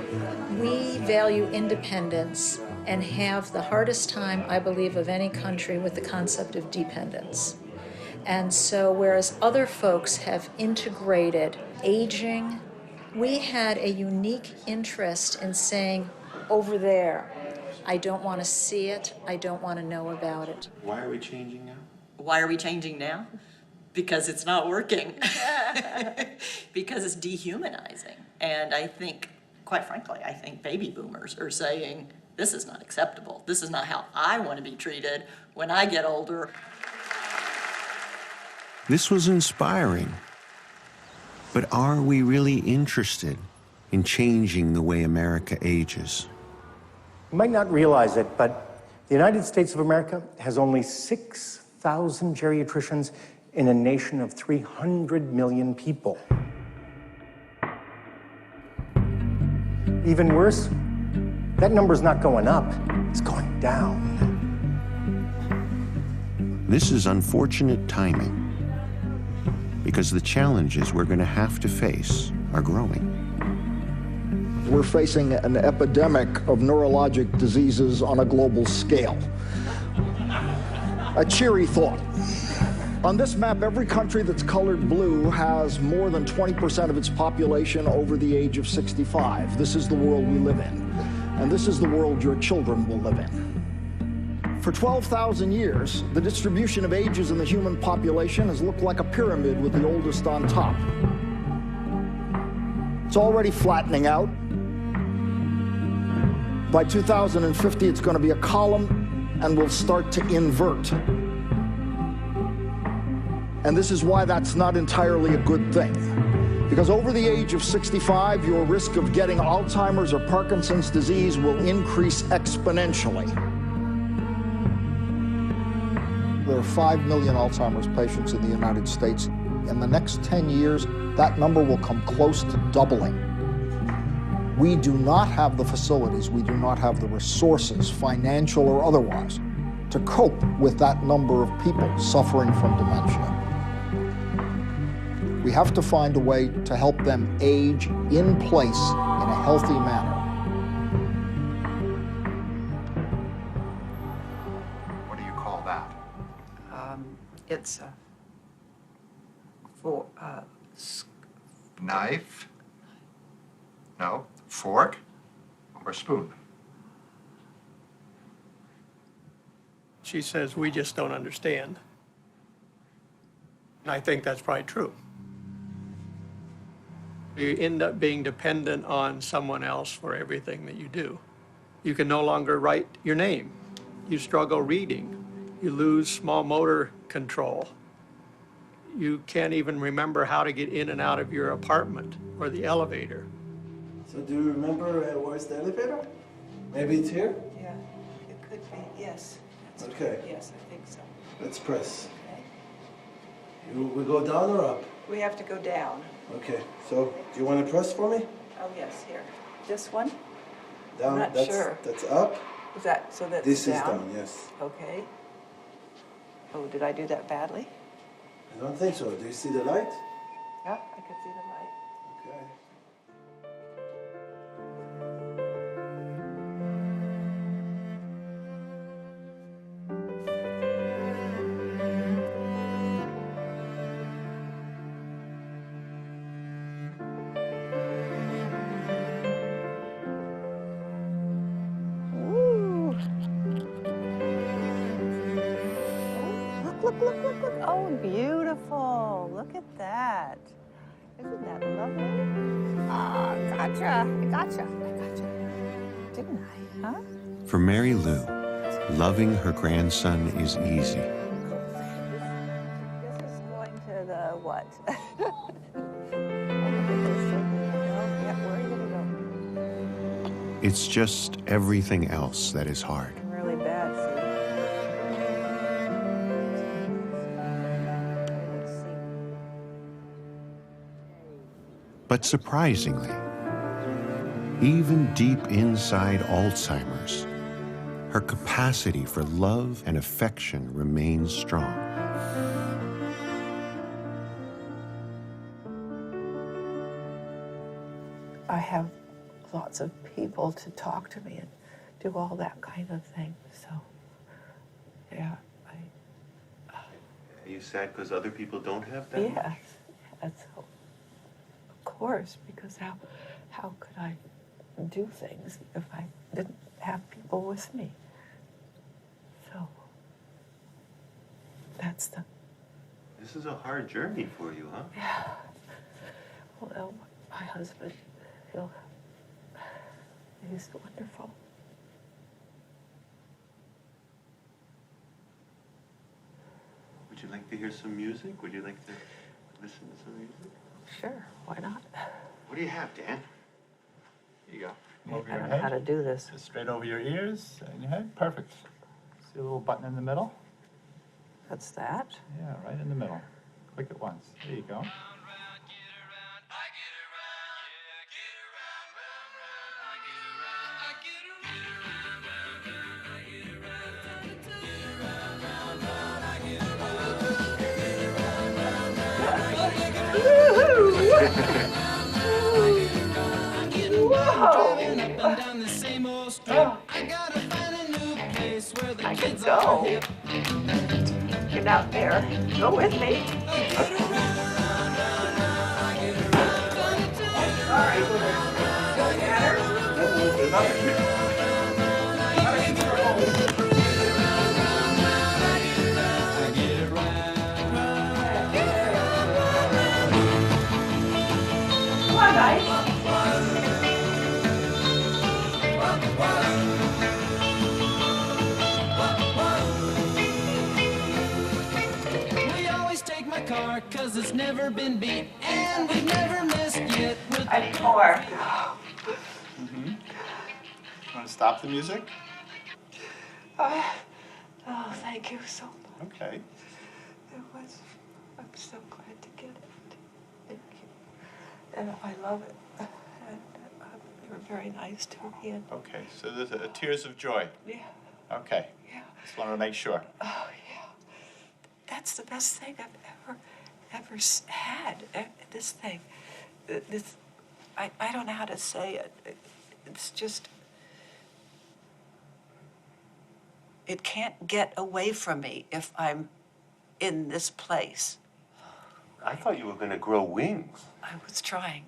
We value independence and have the hardest time, I believe, of any country with the concept of dependence. And so whereas other folks have integrated aging, we had a unique interest in saying, over there, I don't want to see it, I don't want to know about it. Why are we changing now? Why are we changing now? because it's not working, because it's dehumanizing. And I think, quite frankly, I think baby boomers are saying, this is not acceptable. This is not how I want to be treated when I get older. This was inspiring. But are we really interested in changing the way America ages? You might not realize it, but the United States of America has only 6,000 geriatricians in a nation of 300 million people. Even worse, that number's not going up, it's going down. This is unfortunate timing, because the challenges we're going to have to face are growing. We're facing an epidemic of neurologic diseases on a global scale. A cheery thought. On this map, every country that's colored blue has more than 20% of its population over the age of 65. This is the world we live in, and this is the world your children will live in. For 12,000 years, the distribution of ages in the human population has looked like a pyramid with the oldest on top. It's already flattening out. By 2050, it's going to be a column and will start to invert. And this is why that's not entirely a good thing. Because over the age of 65, your risk of getting Alzheimer's or Parkinson's disease will increase exponentially. There are 5 million Alzheimer's patients in the United States. In the next 10 years, that number will come close to doubling. We do not have the facilities, we do not have the resources, financial or otherwise, to cope with that number of people suffering from dementia. We have to find a way to help them age in place in a healthy manner. What do you call that? It's a Knife? No. Fork or spoon? She says, we just don't understand. And I think that's probably true. You end up being dependent on someone else for everything that you do. You can no longer write your name. You struggle reading. You lose small motor control. You can't even remember how to get in and out of your apartment or the elevator. So do you remember where's the elevator? Maybe it's here? Yeah, it could be, yes. That's Okay. true. Yes, I think so. Let's press. Okay. We go down or up? We have to go down. Okay, so do you want to press for me? Oh, yes, here. This one? Down, I'm not that's, sure. That's up. Is that, so that's This down? is down, yes. Okay. Oh, did I do that badly? I don't think so. Do you see the light? Yeah, I could see the light. Okay. Look, look, look, look. Oh, beautiful. Look at that. Isn't that lovely? Ah, gotcha. I gotcha. Didn't I, huh? For Mary Lou, loving her grandson is easy. This is going to the what? It's just everything else that is hard. Really bad, But surprisingly, even deep inside Alzheimer's, her capacity for love and affection remains strong. I have lots of people to talk to me and do all that kind of thing. So, yeah, Are you sad because other people don't have that? yes, that's of course, because how could I do things if I didn't have people with me? So that's the. This is a hard journey for you, huh? Yeah. Well, my husband, he's wonderful. Would you like to hear some music? Would you like to listen to some music? Sure, why not? What do you have, Dan? Here you go. I Over your don't know how to head. do this. Just straight over your ears and your head. Perfect. See a little button in the middle? That's that? Yeah, right in the middle. Click it once. There you go. I can go. Get out there. Go with me. Come on, guys. Car, 'cause it's never been beat, and we've never missed yet with I'm poor. You want to stop the music? Oh, thank you so much. Okay. I'm so glad to get it. Thank you. And I love it. And you're very nice to me. And Okay, so there's tears of joy. yeah. Okay. Yeah. Just want to make sure. Oh, yeah. That's the best thing I've ever had. This thing. I don't know how to say it. It's just, it can't get away from me if I'm in this place. I thought you were going to grow wings. I was trying.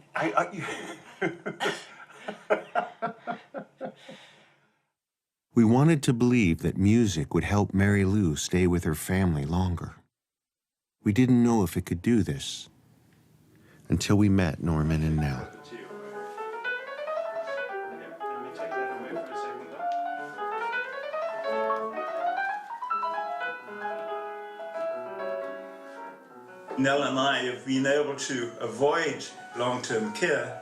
We wanted to believe that music would help Mary Lou stay with her family longer. We didn't know if it could do this until we met Norman and Nell. Nell and I have been able to avoid long-term care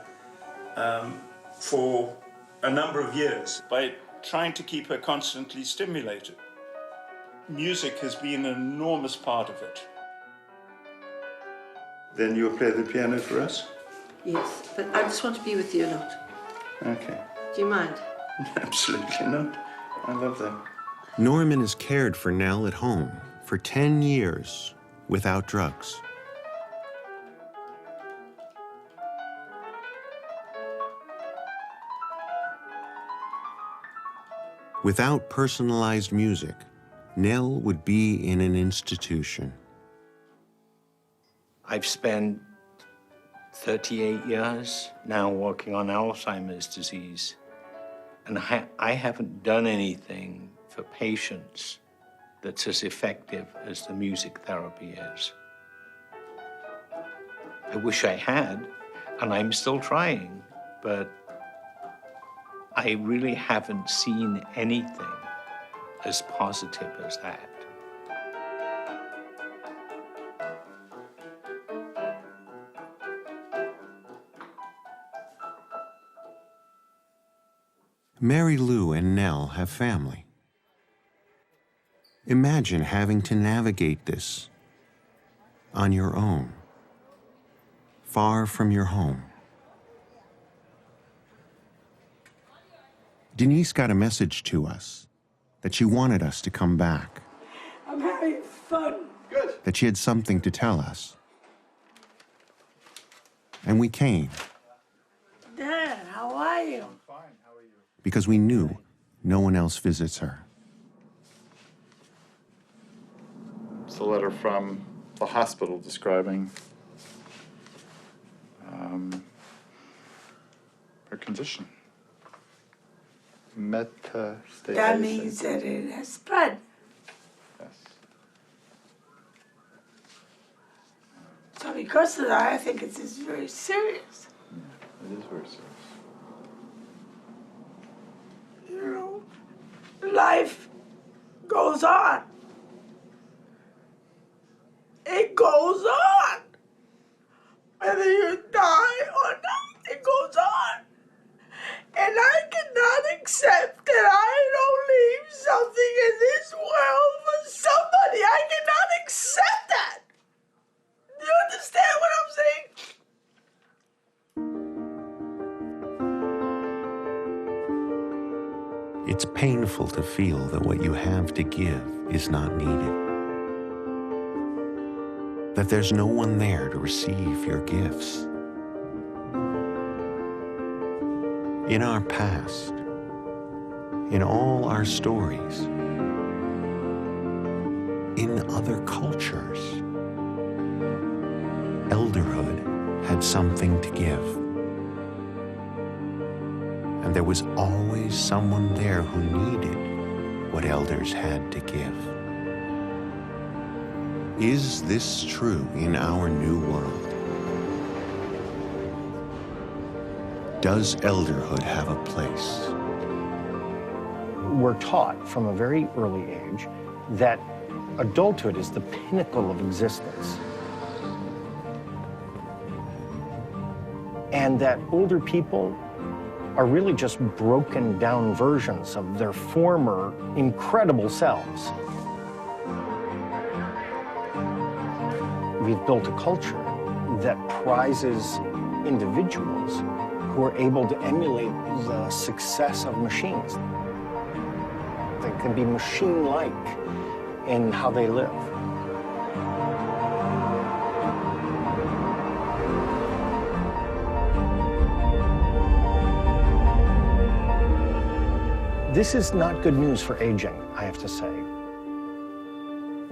for a number of years by trying to keep her constantly stimulated. Music has been an enormous part of it. Then you'll play the piano for us? Yes, but I just want to be with you a lot. Okay. Do you mind? Absolutely not. I love that. Norman has cared for Nell at home for 10 years without drugs. Without personalized music, Nell would be in an institution. I've spent 38 years now working on Alzheimer's disease, and I haven't done anything for patients that's as effective as the music therapy is. I wish I had, and I'm still trying, but I really haven't seen anything as positive as that. Mary Lou and Nell have family. Imagine having to navigate this on your own, far from your home. Denise got a message to us that she wanted us to come back, I'm having fun. Good. that she had something to tell us. And we came Dad, how are you? because we knew no one else visits her. It's a letter from the hospital describing her condition. Metastasis. That means that it has spread. Yes. because of that, I think it's very serious. It is very serious. You know, life goes on. It goes on. Whether you die or not, it goes on. And I cannot accept that I don't leave something in this world for somebody. I cannot accept that. Do you understand what I'm saying? It's painful to feel that what you have to give is not needed. That there's no one there to receive your gifts. In our past, in all our stories, in other cultures, elderhood had something to give. And there was always someone there who needed what elders had to give. Is this true in our new world? Does elderhood have a place? We're taught from a very early age that adulthood is the pinnacle of existence. And that older people are really just broken down versions of their former incredible selves. We've built a culture that prizes individuals who are able to emulate the success of machines. They can be machine-like in how they live. This is not good news for aging, I have to say,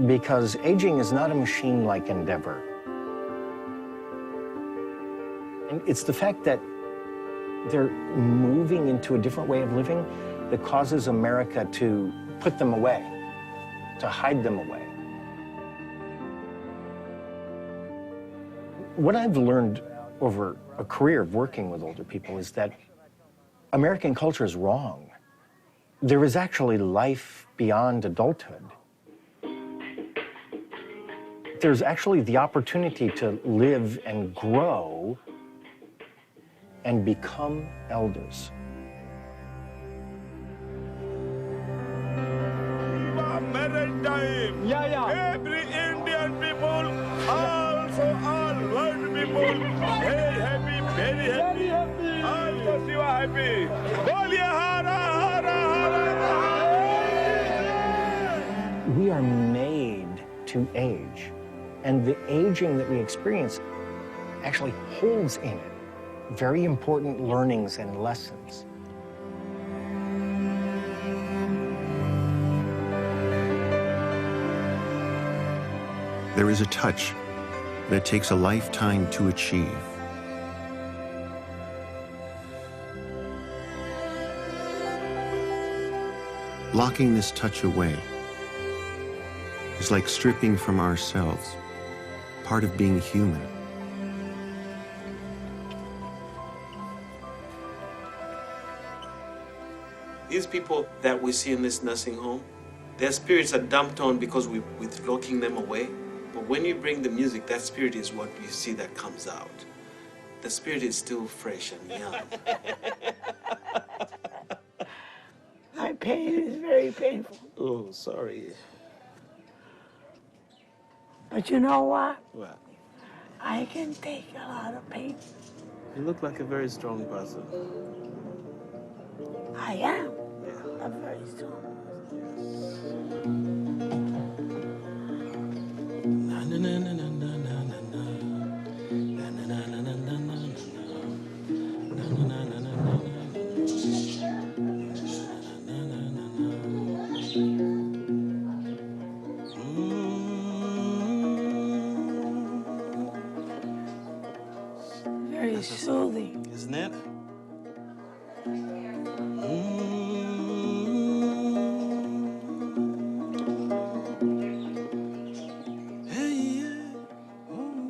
because aging is not a machine-like endeavor. And it's the fact that they're moving into a different way of living that causes America to put them away, to hide them away. What I've learned over a career of working with older people is that American culture is wrong. There is actually life beyond adulthood. There's actually the opportunity to live and grow and become elders. Every Indian people, also all world people, hey, happy, very happy. Also, you are happy. We are made to age, and the aging that we experience actually holds in it very important learnings and lessons. There is a touch that takes a lifetime to achieve. Locking this touch away is like stripping from ourselves part of being human. These people that we see in this nursing home, their spirits are dumped on because we're locking them away. But when you bring the music, that spirit is what you see that comes out. The spirit is still fresh and young. My pain is very painful. Oh, sorry. But you know what? What? I can take a lot of pain. You look like a very strong person. I am a very strong very soothing. Isn't it?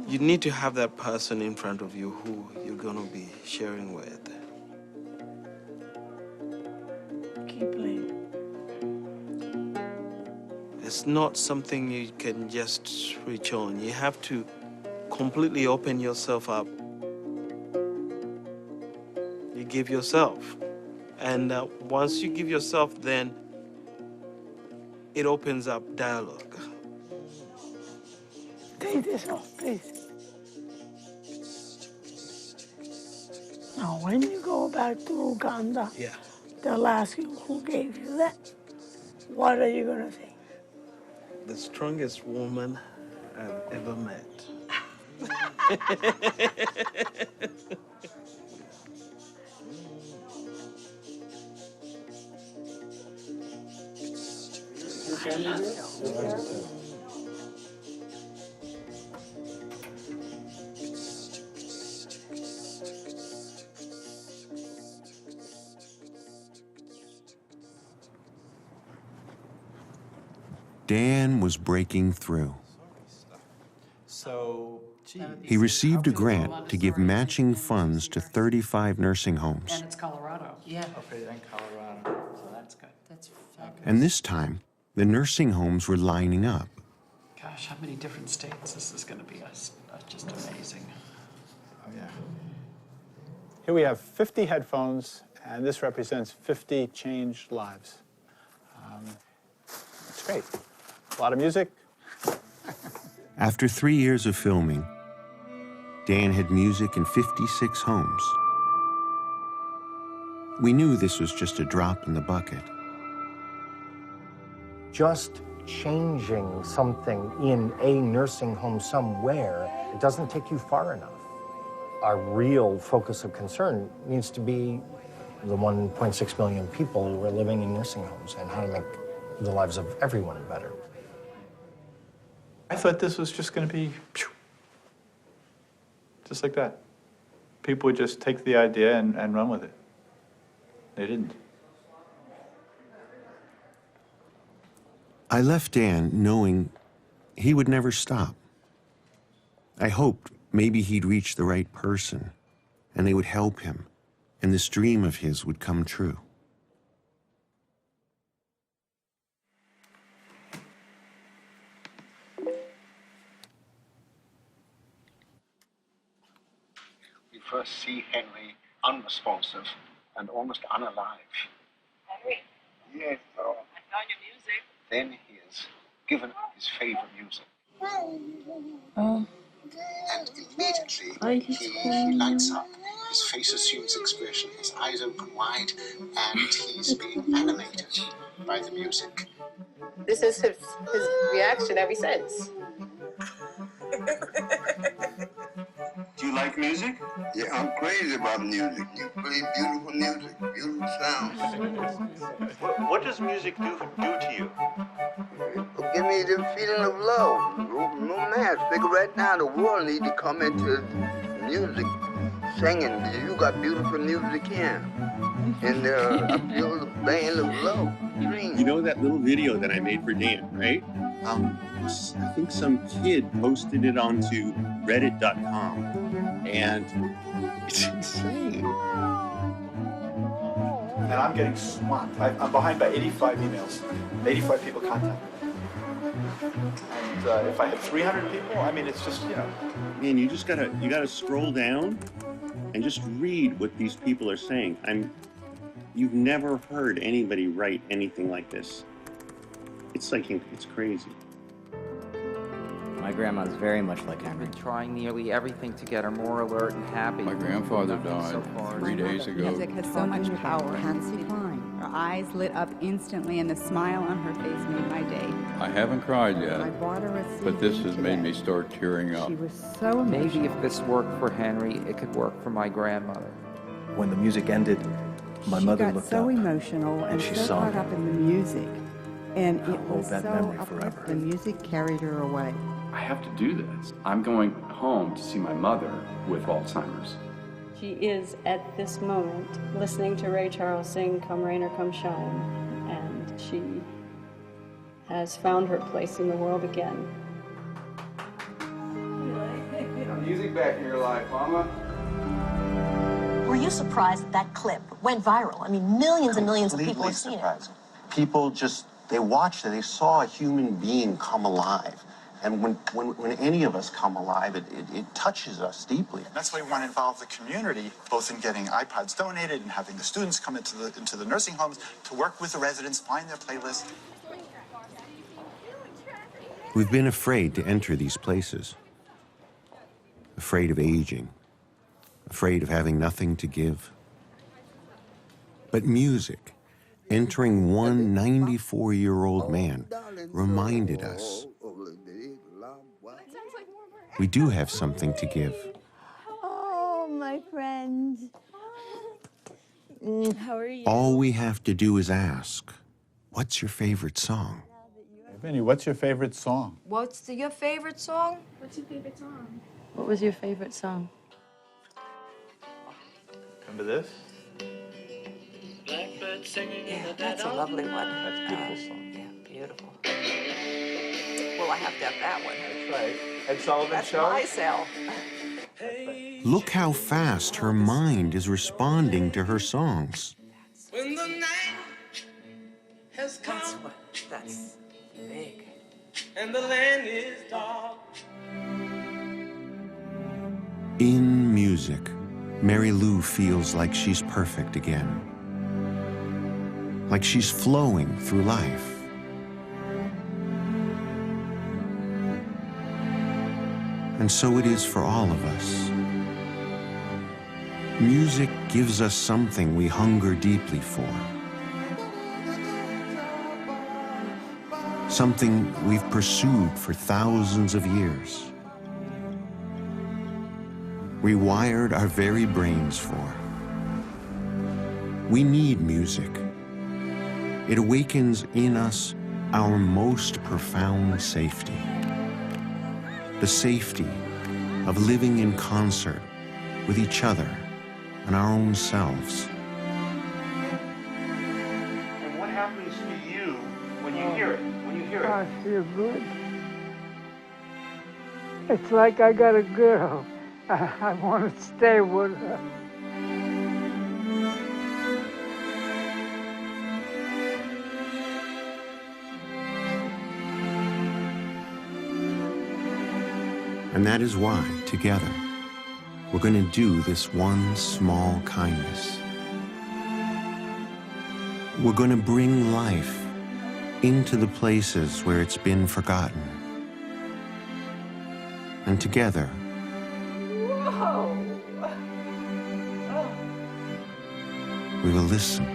You need to have that person in front of you who you're going to be sharing with. Keep playing. It's not something you can just switch on. You have to completely open yourself up. You give yourself. And once you give yourself, then it opens up dialogue. Take this off, please. Now, when you go back to Uganda, they'll ask you who gave you that. What are you going to say? The strongest woman I've ever met. Dan was breaking through. So, He received a grant to give matching funds to 35 nursing homes. And it's Colorado. Yeah. Okay, in Colorado. So that's good. That's fabulous. And this time, the nursing homes were lining up. Gosh, how many different states? This is going to be just amazing. Oh, yeah. Here we have 50 headphones, and this represents 50 changed lives. It's great. A lot of music. After 3 years of filming, Dan had music in 56 homes. We knew this was just a drop in the bucket. Just changing something in a nursing home somewhere, it doesn't take you far enough. Our real focus of concern needs to be the 1.6 million people who are living in nursing homes and how to make the lives of everyone better. I thought this was just going to be just like that. People would just take the idea and run with it. They didn't. I left Dan knowing he would never stop. I hoped maybe he'd reach the right person and they would help him and this dream of his would come true. We first see Henry unresponsive and almost unalive. Henry? Yes, Lord. I found your music. Then he is given his favorite music. Oh. And immediately he lights up. His face assumes expression, his eyes open wide, and he's being animated by the music. This is his reaction ever since. Do you like music? Yeah, I'm crazy about music. You play beautiful music, beautiful sounds. What does music do to you? Give me the feeling of love, romance. Figure right now the world needs to come into music, singing. You got beautiful music here. And I feel the band of love, dreams. You know that little video that I made for Dan, right? I think some kid posted it onto reddit.com, and it's insane. And I'm getting swamped. I'm behind by 85 emails. 85 people contact me. And if I had 300 people, I mean, it's just, you know. Man, you gotta scroll down and just read what these people are saying. You've never heard anybody write anything like this. It's crazy. My grandma's very much like Henry. Trying nearly everything to get her more alert and happy. My grandfather died 3 days ago. Music has so much power. Patsy Cline. Her eyes lit up instantly, and the smile on her face made my day. I haven't cried yet, I bought her a CD but this has today. made me start tearing up. She was so emotional. Maybe if this worked for Henry, it could work for my grandmother. When the music ended, my mother looked so up emotional and she so saw caught me. up in the music, and it hold was that so memory uplifting. forever. The music carried her away. I have to do this. I'm going home to see my mother with Alzheimer's. She is, at this moment, listening to Ray Charles sing Come Rain or Come Shine, and she has found her place in the world again. back in your life, Mama? Were you surprised that clip went viral? I mean, millions and millions of people have seen it. People just, they watched it, they saw a human being come alive. And when any of us come alive, it touches us deeply. That's why we want to involve the community, both in getting iPods donated and having the students come into the nursing homes to work with the residents, find their playlists. We've been afraid to enter these places. Afraid of aging. Afraid of having nothing to give. But music, entering one 94-year-old man, reminded us we do have something to give. Oh, my friend. How are you? All we have to do is ask, what's your favorite song? Vinny, what's your favorite song? What's your favorite song? What's your favorite song? What was your favorite song? Remember this? Yeah, that's a lovely one. That's a beautiful song. Yeah, beautiful. Well, I have to have that one. That's right. Ed Sullivan That's Show? my cell. Look how fast her mind is responding to her songs. When the night has come. That's big. And the land is dark. In music, Mary Lou feels like she's perfect again. Like she's flowing through life. And so it is for all of us. Music gives us something we hunger deeply for. Something we've pursued for thousands of years. Rewired our very brains for. We need music. It awakens in us our most profound safety. The safety of living in concert with each other and our own selves. And what happens to you when you hear it? When you hear it? I feel good. It's like I got a girl. I want to stay with her. And that is why, together, we're going to do this one small kindness. We're going to bring life into the places where it's been forgotten. And together, Whoa! we will listen.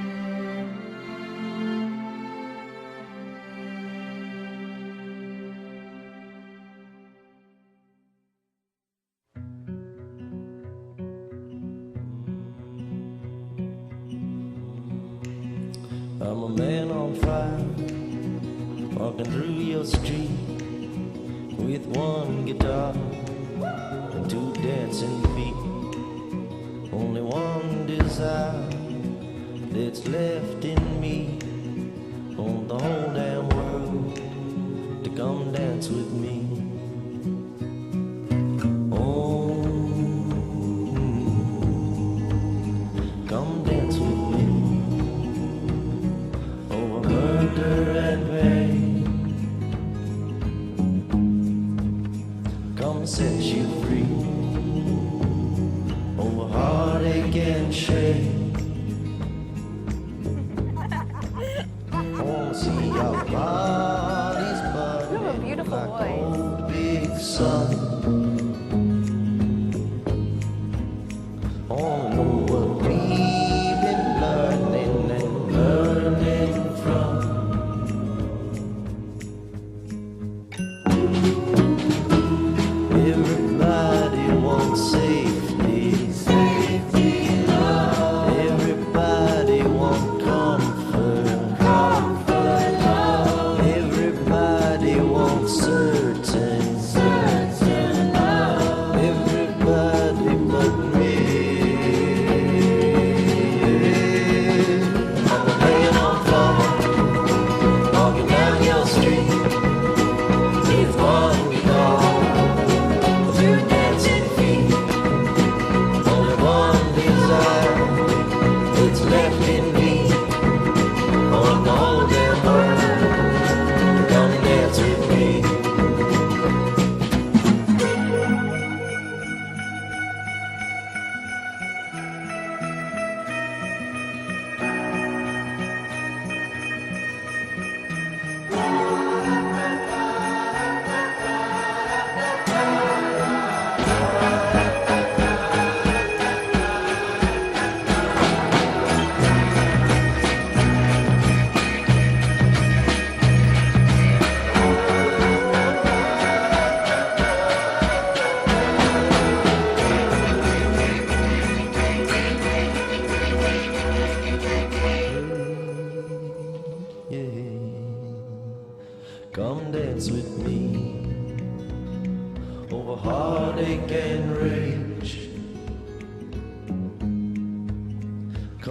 I'm a man on fire, walking through your street with one guitar and two dancing feet. Only one desire that's left in me, on the whole damn world to come dance with me. Oh, come dance with me. Murder and pain, come set you free. Over heartache and shame, I wanna see your bodies burning. You have a beautiful like voice. old big sun. I wanna know what we've been learning and learning from. Everybody wants safety, safety, love.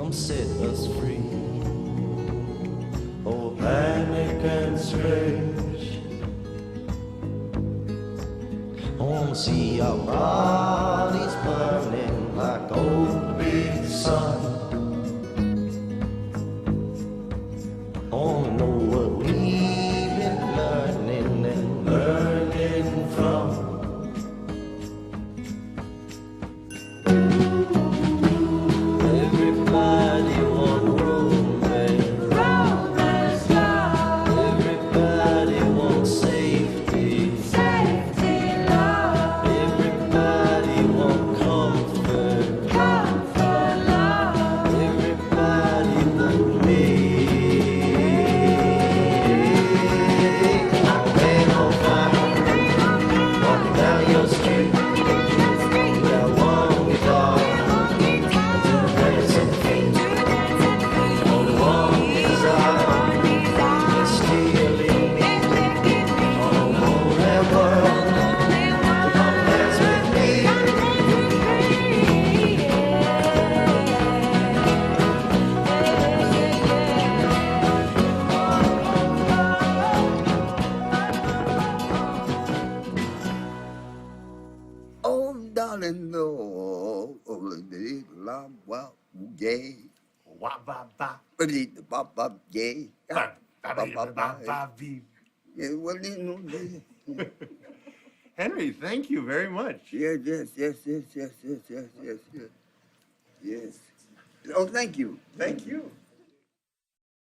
come set us free. Oh, panic and strange. I wanna see our bodies burning like old big sun. I wanna know what we've been learning and learning from. Everybody want romance, romance love. Everybody want safety, safety love. Everybody want comfort, comfort love. Everybody want me. I'm laying on fire, walking down your street. Got one guitar. Oh, darling, no. Oh, la, wa, yay. Wa, ba, ba. Ba, ba, yay. Ba, ba, ba. Yeah, well, you know, Henry, thank you very much. yes. Yes. Oh, thank you. Thank you.